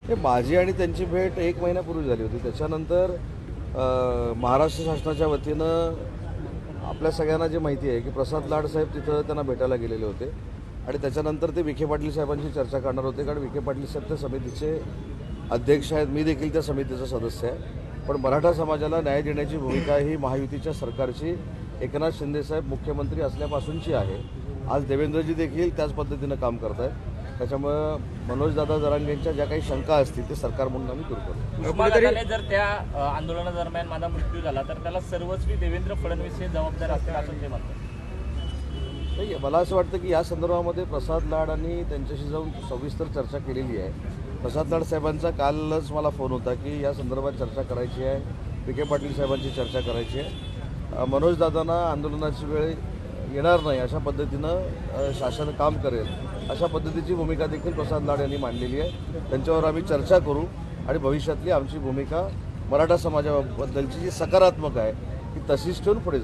हे माझी आणि त्यांची भेट 1 महिन्यापूर्वी झाली होती. त्याच्यानंतर महाराष्ट्र शासनाच्या वतीनं आपल्या सगळ्यांना जे माहिती आहे की प्रसाद लाड साहेब तिथं त्यांना भेटायला गेलेले होते आणि त्याच्यानंतर ते विखे पाटील साहेबांशी चर्चा करणार होते, कारण विखे पाटील साहेब त्या समितीचे अध्यक्ष आहेत. मी देखील त्या समितीचा सदस्य आहे. पण मराठा समाजाला न्याय देण्याची भूमिका ही महायुतीच्या सरकारची एकनाथ शिंदेसाहेब मुख्यमंत्री असल्यापासूनची आहे. आज देवेंद्रजी देखील त्याच पद्धतीनं काम करत आहेत. त्याच्यामुळं मनोजदादा जरांगेंच्या ज्या काही शंका असतील ते सरकार म्हणून आम्ही दूर करतो. उस्मानाबादने जर त्या आंदोलनादरम्यान माझा मृत्यू झाला तर त्याला सर्वस्वी देवेंद्र फडणवीस हे जबाबदार असतील असं ते म्हणतात. नाही, मला असं वाटतं की या संदर्भामध्ये प्रसाद लाड आणि त्यांच्याशी जाऊन सविस्तर चर्चा केलेली आहे. प्रसाद लाड साहेबांचा कालच मला फोन होता की या संदर्भात चर्चा करायची आहे, विखे पाटील साहेबांची चर्चा करायची आहे. मनोजदादांना आंदोलनाची वेळ येणार नाही अशा पद्धतीनं शासन काम करेल अशा पद्धतीची भूमिका देखील प्रसाद लाड यांनी मांडलेली आहे. त्यांच्यावर आम्ही चर्चा करू आणि भविष्यातली आमची भूमिका मराठा समाजाबद्दलची जी सकारात्मक आहे ती तशीच ठेवून पुढे जाऊ.